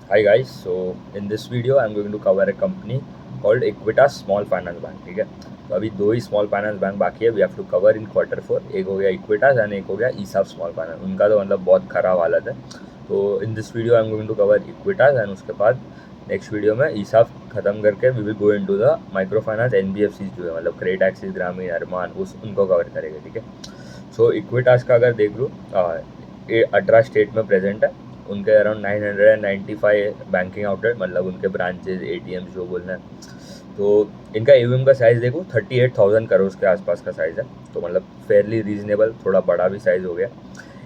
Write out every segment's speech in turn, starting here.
Hi guys, so in this video I'm going to cover a company called Equitas Small Finance Bank. ठीक है, तो अभी दो ही small finance bank बाकी है. We have to cover in Q4. एक हो गया इक्विटास एंड एक हो गया ईसाफ स्मॉल फाइनेंस. उनका तो मतलब बहुत खराब हालत है. तो in this video I am going to cover Equitas and उसके बाद नेक्स्ट वीडियो में ईसाफ खत्म करके we will go into the micro finance NBFCs जो है मतलब क्रेडिट एक्सिस ग्रामीण अरमान उनको कवर करेंगे. ठीक है, सो इक्विटास का अगर देख लूँ 18 स्टेट में प्रेजेंट है. उनके अराउंड 995 बैंकिंग आउटलेट मतलब उनके ब्रांचेज ATMs जो बोलना है. तो इनका AUM का साइज़ देखो 38,000 करोड़ के आसपास का साइज़ है. तो मतलब फेयरली रीजनेबल, थोड़ा बड़ा भी साइज़ हो गया.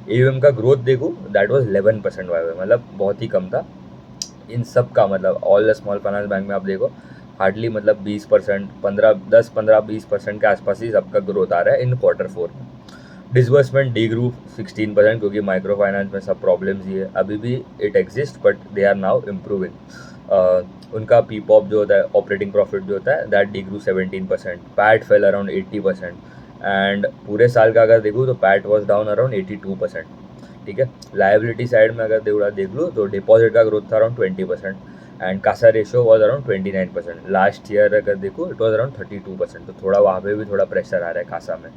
AUM का ग्रोथ देखो दैट वाज 11% वाई मतलब बहुत ही कम था. इन सब का मतलब all the small finance bank में आप देखो हार्डली मतलब 20%, 15-20% के आसपास ही सबका ग्रोथ आ रहा है इन Q4 में. डिसबर्समेंट डी ग्रू 16% क्योंकि माइक्रो फाइनेंस में सब प्रॉब्लम्स ही है अभी भी. It exist but they are now improving. उनका पीपॉप जो होता है ऑपरेटिंग प्रॉफिट जो होता है that degrew 17%. PAT fell around 80%. And पूरे साल का अगर देखूँ तो पैट वॉज डाउन अराउंड 82%. ठीक है, लाइबिलिटी साइड में अगर थोड़ा देख लो तो डिपॉजिट का ग्रोथ था around 20% and Kasa ratio was around 29%. Last year अगर देखो इट वॉज अराउंड 32%. तो थोड़ा वहाँ पे भी थोड़ा प्रेशर आ रहा है कासा में.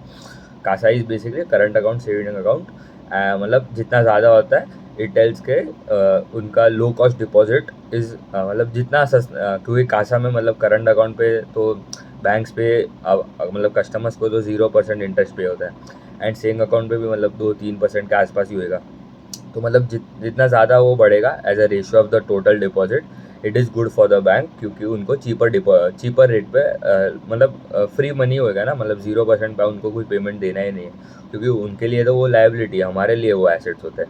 CASA is basically current account saving account. मतलब जितना ज़्यादा होता है इट टेल्स के उनका लो कॉस्ट डिपॉजिट इज़ मतलब जितना क्योंकि कासा में मतलब करंट अकाउंट पे तो बैंक्स पे मतलब कस्टमर्स को तो 0% इंटरेस्ट पे होता है एंड सेविंग अकाउंट पे भी मतलब 2-3% के आसपास ही होएगा. तो मतलब जितना ज़्यादा वो बढ़ेगा as a ratio of the total deposit it is good for the bank क्योंकि उनको चीपर रेट पे मतलब फ्री मनी होएगा ना. मतलब 0% पे उनको कोई पेमेंट देना ही नहीं है क्योंकि उनके लिए तो वो लायबिलिटी है, हमारे लिए वो एसेट्स होते हैं.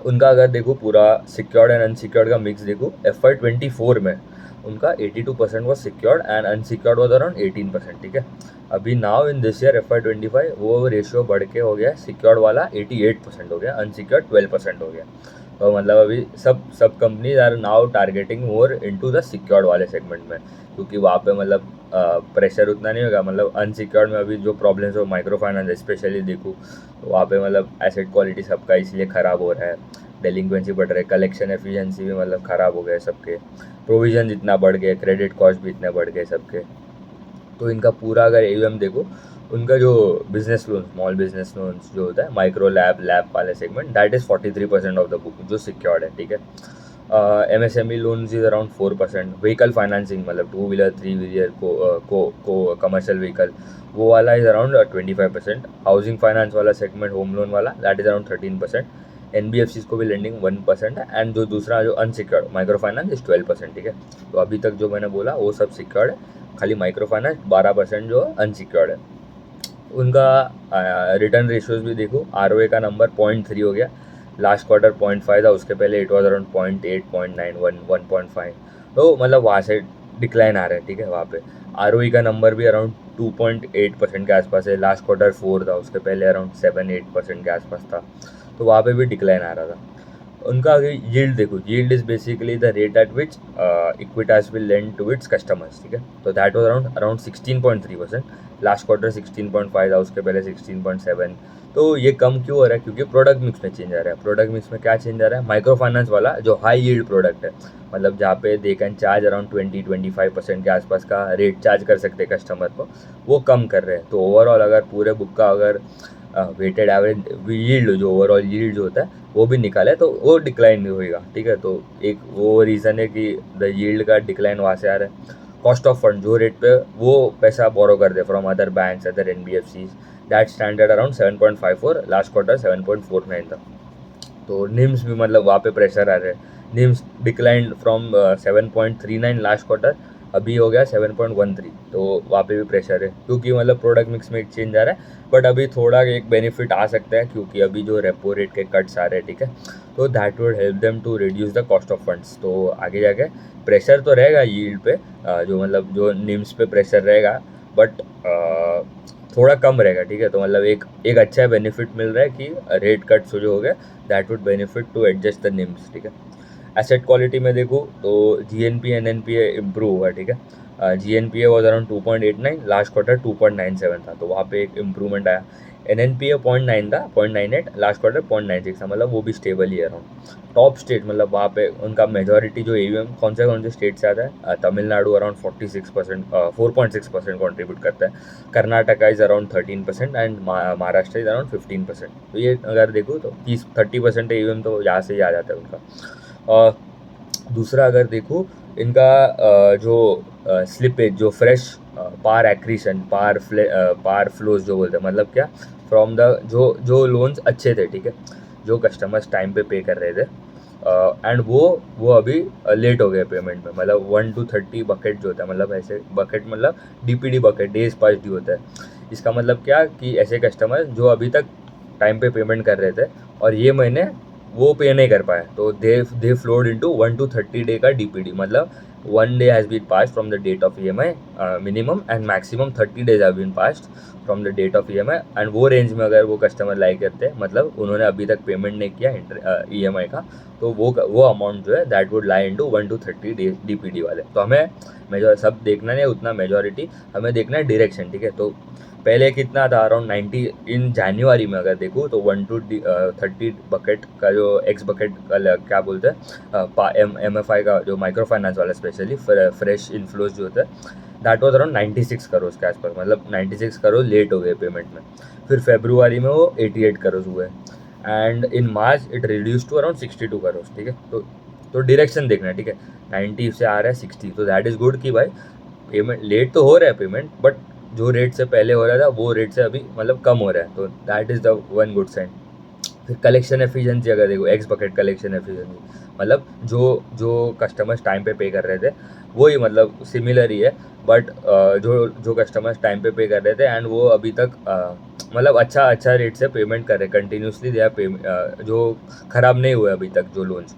उनका अगर देखो पूरा सिक्योर्ड एंड अनसिक्योर्ड का मिक्स देखो FY24 में उनका 82% was secured and unsecured was around 18%. ठीक है, अभी now in this year FY25 वो रेशियो बढ़ के हो गया सिक्योर्ड वाला 88% हो गया, अनसिक्योर्ड 12% हो गया. तो मतलब अभी सब companies are now targeting more into the secured वाले सेगमेंट में क्योंकि वहाँ पे मतलब प्रेशर उतना नहीं होगा. मतलब अनसिक्योर्ड में अभी जो प्रॉब्लम्स हो माइक्रो फाइनेंस स्पेशली देखूँ तो वहाँ पे मतलब एसेट क्वालिटी सबका इसलिए ख़राब हो रहा है. डेलिंक्वेंसी बढ़ रहा है, कलेक्शन एफिशिएंसी भी मतलब ख़राब हो गए सबके. प्रोविजन इतना बढ़ गए, क्रेडिट कॉस्ट भी इतने बढ़ गए सबके. तो इनका पूरा अगर AUM देखो उनका जो business loan small business loans जो होता है माइक्रो लैब वाले segment that is 43% of the book जो सिक्योर्ड है. ठीक है, MSME loans is around 4%. Vehicle financing मतलब 2 व्हीलर 3 व्हीलर को कमर्शियल व्हीकल वो वाला इज अराउंड 25%. हाउसिंग फाइनेंस वाला सेगमेंट होम लोन वाला दैट इज अराउंड 13%. NBFCs को भी लेंडिंग 1% है एंड जो दूसरा जो अनसिक्योर्ड माइक्रो फाइनेंस इज 12%. ठीक है, तो अभी तक जो मैंने बोला वो सब सिक्योर्ड है, खाली माइक्रो फाइनेंस 12% जो अनसिक्योर्ड है. उनका रिटर्न रेशियोज भी देखो ROA का नंबर 0.3 हो गया. लास्ट क्वार्टर 0.5 था, उसके पहले इट वॉज अराउंड 0.8, 0.9, 1.5. तो मतलब वहाँ से डिक्लाइन आ रहा है. ठीक है, वहाँ पे ROE का नंबर भी अराउंड 2.8% के आसपास है. लास्ट क्वार्टर 4 था, उसके पहले अराउंड 7-8% के आसपास था. तो वहाँ पे भी डिक्लाइन आ रहा था. उनका अगर यील्ड देखो, yield is basically the rate at which Equitas will lend to its customers. ठीक है, तो that was around 16.3%. Last quarter 16.5 था, उसके पहले 16.7. तो ये कम क्यों हो रहा है क्योंकि प्रोडक्ट मिक्स में चेंज आ रहा है. प्रोडक्ट मिक्स में क्या चेंज आ रहा है, माइक्रो फाइनेंस वाला जो हाई यील्ड प्रोडक्ट है मतलब जहाँ पे दे कैन चार्ज अराउंड 20-25% के आसपास का रेट चार्ज कर सकते हैं कस्टमर को, वो कम कर रहे हैं. तो ओवरऑल अगर पूरे बुक का अगर वेटेड एवरेज यील्ड जो ओवरऑल यील्ड जो होता है वो भी निकाले तो वो डिक्लाइन भी होएगा. ठीक है, तो एक वो रीज़न है कि द यील्ड का डिक्लाइन वहाँ से आ रहा है. कॉस्ट ऑफ फंड जो रेट पे वो पैसा बोरो कर दे from other banks other NBFCs that standard around 7.54. Last quarter 7.49 था. तो निम्स भी मतलब वहाँ पे प्रेशर आ रहा है. NIMS decline from 7.39 last quarter, अभी हो गया 7.13. तो वहाँ पे भी प्रेशर है क्योंकि मतलब प्रोडक्ट मिक्स में चेंज आ रहा है. बट अभी थोड़ा एक बेनिफिट आ सकता है क्योंकि अभी जो रेपो रेट के कट्स आ रहे हैं. ठीक है, तो that would help them to reduce the cost of funds. तो आगे जाके प्रेशर तो रहेगा यील्ड पे, जो मतलब जो निम्स पे प्रेशर रहेगा बट थोड़ा कम रहेगा. ठीक है, तो मतलब एक एक अच्छा बेनिफिट मिल रहा है कि रेट कट्स जो हो गए that would benefit to adjust the NIMs. ठीक है, एसेट क्वालिटी में देखो तो GNPA NNPA इम्प्रूव हुआ. ठीक है, GNPA was around 2.89, last quarter 2.97 था. तो वहाँ पे एक इम्प्रूवमेंट आया. NNPA 0.9 था, 0.98, लास्ट क्वार्टर 0.96 था, मतलब वो भी स्टेबल ही है अराउंड। टॉप स्टेट मतलब वहाँ पे उनका मेजोरिटी जो AUM कौन से स्टेट से आता है, तमिलनाडु अराउंड 46%, 4.6% कॉन्ट्रीब्यूट करता है, Karnataka is around 13% and Maharashtra is around 15%। तो ये अगर देखो तो 30% AUM तो यहाँ से ही आ जाता है उनका। और दूसरा अगर देखो इनका जो स्लिपेज, जो फ्रेश पार एक्रीशन, पार फ्लोज जो बोलते हैं, मतलब क्या, फ्रॉम द जो लोन्स अच्छे थे, ठीक है, जो कस्टमर्स टाइम पे कर रहे थे, एंड वो अभी लेट हो गए पेमेंट में, मतलब 1 to 30 बकेट जो होता है, मतलब ऐसे बकेट मतलब DPD bucket, days pass due होता है। इसका मतलब क्या कि ऐसे कस्टमर जो अभी तक टाइम पे पेमेंट कर रहे थे और ये महीने वो पे नहीं कर पाए, तो they flowed into 1 to 30 day का DPD, मतलब 1 day has been pass from the date of EMI, minimum and maximum 30 days have been passed from the date of EMI, and वो रेंज में अगर वो कस्टमर लाइक करते हैं, मतलब उन्होंने अभी तक पेमेंट नहीं किया EMI का, तो वो अमाउंट जो है that would lie into 1 to 30 DPD वाले। तो हमें सब देखना नहीं उतना मेजोरिटी, हमें देखना है डायरेक्शन, ठीक है। तो पहले कितना था, अराउंड 90 इन जनवरी में अगर देखूँ तो 1 to 30 बकेट का जो एक्स बकेट का क्या बोलते हैं, MFI का जो माइक्रो फाइनेंस वाला स्पेशली फ्रेश इनफ्लोज जो होता है, दैट वॉज अराउंड 96 करोड़ के आसपास, मतलब 96 करोड़ लेट हो गए पेमेंट में। फिर फेब्रुवरी में वो 88 करोड़ हुए, and in March it reduce to around 62 crore, ठीक है। तो डायरेक्शन देखना है, ठीक है, 90 से आ रहा है 60, तो दैट इज़ गुड कि भाई पेमेंट लेट तो हो रहा है पेमेंट, बट जो रेट से पहले हो रहा था वो रेट से अभी मतलब कम हो रहा है, तो that is the one good sign. फिर कलेक्शन एफिशिएंसी अगर देखो, एक्स बकेट कलेक्शन एफिशिएंसी, मतलब जो कस्टमर्स टाइम पे कर रहे थे वही, मतलब सिमिलर ही है, बट जो कस्टमर्स टाइम पे कर रहे थे एंड वो अभी तक मतलब अच्छा रेट से पेमेंट कर रहे कंटिन्यूसली, दे आर जो ख़राब नहीं हुए अभी तक जो लोन्स।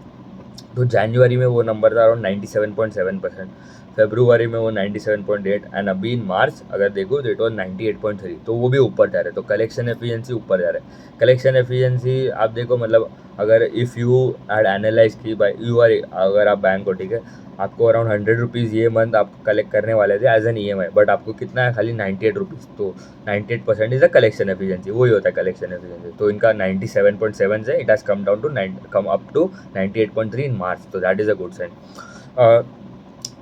तो जनवरी में वो नंबर था अराउंड 97.7%, फेब्रुवरी में वो 97.8, एंड अभी इन मार्च अगर देखो तो इट वॉज 98.3, तो वो भी ऊपर जा रहे हैं, तो कलेक्शन एफिशिएंसी ऊपर जा रहा है। कलेक्शन एफिशिएंसी आप देखो, मतलब अगर इफ़ यू हैड एनालाइज की बाई यू आर, अगर आप बैंक हो, ठीक है, आपको अराउंड 100 रुपीज़ ये मंथ आप कलेक्ट करने वाले थे एज एन EMI, बट आपको कितना है, खाली 98 रुपीज़, तो 98% इज अ कलेक्शन एफिशिएंसी, वही होता है कलेक्शन एफिशिएंसी। तो इनका 97.7 से it has come up to 98.3 in March, तो that is a good sign.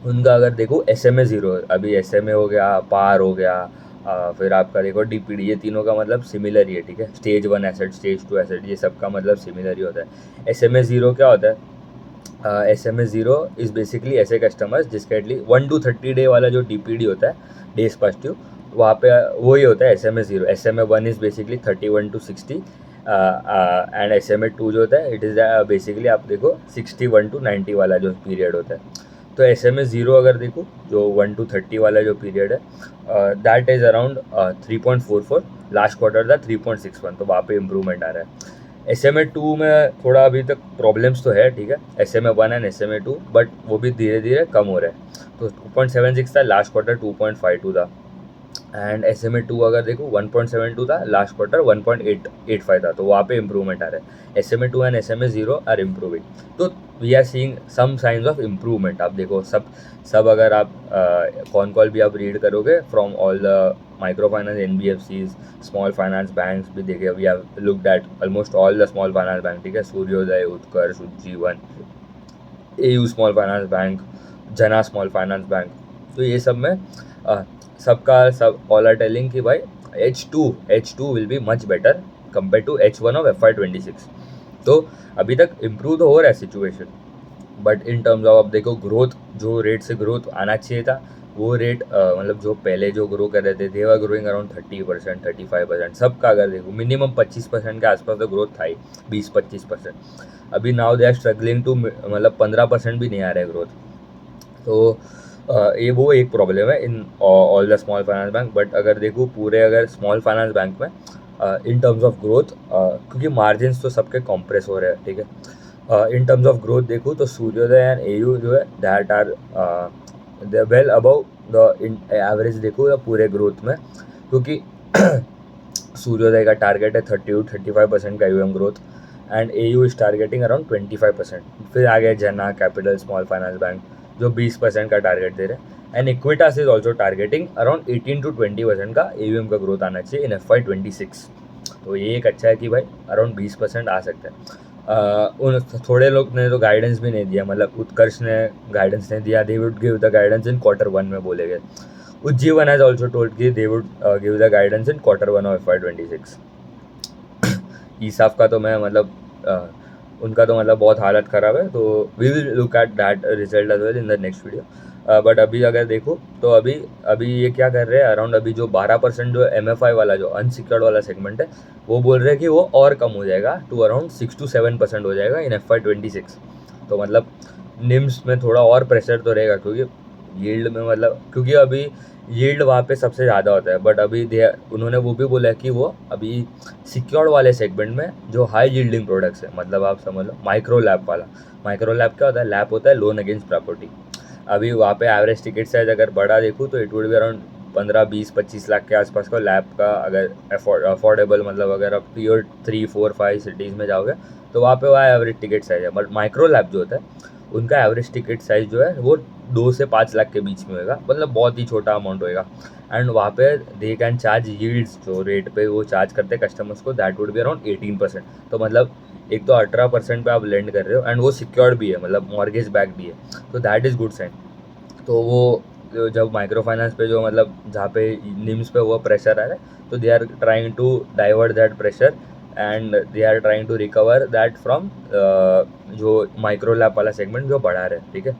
उनका अगर देखो SMA 0, अभी SMA हो गया, पार हो गया, फिर आपका देखो DPD, ये तीनों का मतलब सिमिलर ही है, ठीक है। स्टेज 1 एसेट, स्टेज 2 एसेट, ये सब का मतलब सिमिलर ही होता है। SMA 0 क्या होता है, SMA 0 इज़ बेसिकली ऐसे कस्टमर्स जिसका एटलीस्ट 1 to 30 डे वाला जो DPD होता है, डेज पास्ट ड्यू, वहाँ पे वही होता है SMA 0। SMA 1 is basically 31 to 60, and SMA 2 जो होता है इट इज़ बेसिकली आप देखो 61 to 90 वाला जो पीरियड होता है। तो SMA 0 अगर देखो, जो 1 to 30 वाला जो पीरियड है, that is around 3.44, last quarter था 3.61, तो वहाँ पे इम्प्रूवमेंट आ रहा है। SMA 2 में थोड़ा अभी तक प्रॉब्लम्स तो है, ठीक है, SMA 1 एंड SMA 2, बट वो भी धीरे धीरे कम हो रहा है। तो 2.76 था, लास्ट क्वार्टर 2.52 था, एंड SMA 2 अगर देखो 1.72 था, लास्ट क्वार्टर 1.85 था, तो वहाँ पे इम्प्रूवमेंट आ रहा है। SMA 2 and SMA 0 are improving, तो we are seeing some signs of improvement. आप देखो सब अगर आप कौन कॉल भी आप रीड करोगे from all the micro finance NBFCs, small finance banks भी देखे, we have looked at almost all the small finance bank, ठीक है, Suryoday, Utkarsh, Ujjivan, AU small finance bank, Jana small finance bank, तो ये सब में सब ऑल आर टेलिंग कि भाई H2 will be much better compare to H1 of FY26। तो अभी तक इम्प्रूव तो हो रहा है situation, but in terms of आप देखो ग्रोथ, जो रेट से ग्रोथ आना चाहिए था वो रेट, मतलब जो पहले जो ग्रो कर रहे थे दे वर ग्रोइंग अराउंड 30%, 35%, सबका अगर देखो मिनिमम 25% के आसपास तो ग्रोथ था ही, 20-25%। अभी now they are struggling to, मतलब 15% भी नहीं आ रहा है ग्रोथ। तो ये वो एक प्रॉब्लम है in all the small finance bank. But अगर देखो पूरे अगर स्मॉल फाइनेंस बैंक में इन टर्म्स ऑफ ग्रोथ, क्योंकि मार्जिन्स तो सबके कॉम्प्रेस हो रहे हैं, ठीक है, इन टर्म्स ऑफ ग्रोथ देखो तो सूर्योदय एंड AU जो है that are they well above the average देखो या पूरे ग्रोथ में, क्योंकि सूर्योदय का टारगेट है 30-35% का AUM growth, and AU is targeting around 25%। फिर आगे जना कैपिटल स्मॉल फाइनेंस बैंक जो 20% का टारगेट दे रहे हैं, and Equitas is also targeting around 18-20% का AUM का ग्रोथ आना चाहिए इन FY26। तो ये एक अच्छा है कि भाई अराउंड 20% आ सकता है। उन थोड़े लोग ने तो गाइडेंस भी नहीं दिया, मतलब उत्कर्ष ने गाइडेंस नहीं दिया, they would give the guidance in Q1 में बोले गए। उज्जीवन हैज ऑल्सो टोल्ड कि they would give the guidance in Q1 of FY26। ईसाफ का तो मैं मतलब उनका तो मतलब बहुत हालत ख़राब है, तो we will look at that result as well in the next video. But अभी अगर देखो तो अभी अभी ये क्या कर रहे हैं, अराउंड अभी जो 12% जो MFI वाला जो अनसिक्योर्ड वाला सेगमेंट है, वो बोल रहे हैं कि वो और कम हो जाएगा टू अराउंड 6 to 7% हो जाएगा इन FY26। तो मतलब निम्स में थोड़ा और प्रेशर तो रहेगा, क्योंकि यील्ड में मतलब क्योंकि अभी यील्ड वहाँ पे सबसे ज़्यादा होता है। बट अभी उन्होंने वो भी बोला है कि वो अभी सिक्योर्ड वाले सेगमेंट में जो हाई यील्डिंग प्रोडक्ट्स है, मतलब आप समझ लो माइक्रो लैब वाला। माइक्रो लैब क्या होता है? लैब होता है लोन अगेंस्ट प्रॉपर्टी। अभी वहाँ पे एवरेज टिकट साइज अगर बड़ा देखूँ तो it would be around 15-20-25 lakh के आसपास का लैब का। अगर अफोर्डेबल मतलब अगर आप Tier 3, 4, 5 सिटीज़ में जाओगे तो वहाँ पे वहाँ एवरेज टिकट साइज है। बट माइक्रो लैब जो होता है उनका एवरेज टिकट साइज जो है वो 2 से 5 लाख के बीच में होगा, मतलब बहुत ही छोटा अमाउंट होएगा। एंड वहाँ पे दे कैन चार्ज यील्ड्स, जो रेट पे वो चार्ज करते हैं कस्टमर्स को, दैट वुड बी अराउंड 18%। तो मतलब एक तो 18% पे आप लेंड कर रहे हो एंड वो सिक्योर्ड भी है, मतलब मॉर्गेज बैक भी है, तो दैट इज़ गुड साइन। तो वो जब माइक्रो फाइनेंस पे जो मतलब जहाँ पे निम्स पे वो प्रेशर आ रहा है, तो they are trying to divert that pressure and they are trying to recover that from जो माइक्रो लैब वाला सेगमेंट जो बढ़ा रहे हैं, ठीक है।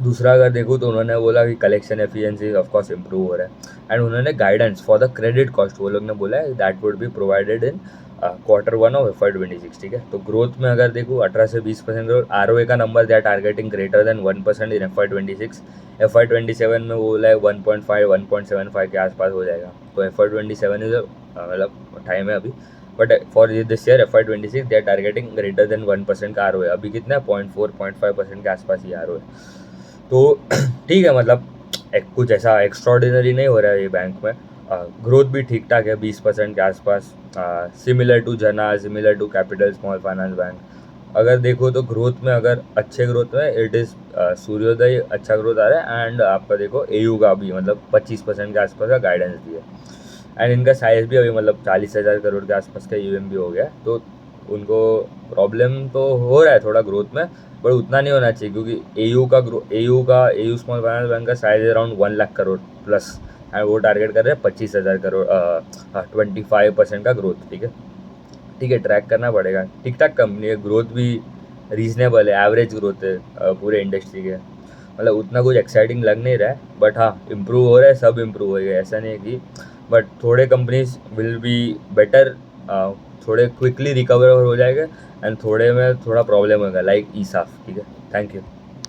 दूसरा अगर देखूँ तो उन्होंने बोला कि collection efficiency of course improve हो रहा है। एंड उन्होंने guidance for the credit cost वो लोग ने बोला है that would be provided in Q1 of FY26, ठीक है। तो ग्रोथ में अगर देखूँ 18 से 20% ग्रोथ, ROA का number they are targeting greater than 1% in FY26। FY27 में वो बोला है 1.5 1.75 के आसपास हो जाएगा। तो FY27 इज मतलब टाइम है अभी। But for this year FY26 they are targeting greater than 1% का ROA। अभी कितना है? 0.4-0.5% के आसपास ही ROA। तो ठीक है, मतलब कुछ ऐसा एक्स्ट्रॉर्डिनरी नहीं हो रहा है ये बैंक में। ग्रोथ भी ठीक ठाक है 20% के आसपास, similar to Jana, similar to capital small finance bank. अगर देखो तो ग्रोथ में अगर अच्छे ग्रोथ में इट इज़ सूर्योदय अच्छा ग्रोथ आ रहा है। एंड आपका देखो AU का भी मतलब 25% के आसपास का गाइडेंस भी है। एंड इनका साइज़ भी अभी मतलब 40,000 करोड़ के आसपास का AUM भी हो गया है। तो उनको प्रॉब्लम तो हो रहा है थोड़ा ग्रोथ में, बट उतना नहीं होना चाहिए, क्योंकि AU स्मॉल फाइनेंस बैंक का size around 1 lakh crore plus. And वो टारगेट कर रहे हैं 25,000 करोड़, 25% का ग्रोथ, ठीक है। ठीक है, ट्रैक करना पड़ेगा। ठीक ठाक कंपनी है, ग्रोथ भी रीजनेबल है, एवरेज ग्रोथ है पूरे इंडस्ट्री के, मतलब उतना कुछ एक्साइटिंग लग नहीं रहा है। बट हाँ, इम्प्रूव हो रहा है, सब इम्प्रूव हो गया, ऐसा नहीं है कि। बट थोड़े कंपनीज विल बी बेटर, थोड़े क्विकली रिकवर हो जाएगा एंड थोड़े में थोड़ा प्रॉब्लम होगा, लाइक ईसाफ, ठीक है। Thank you.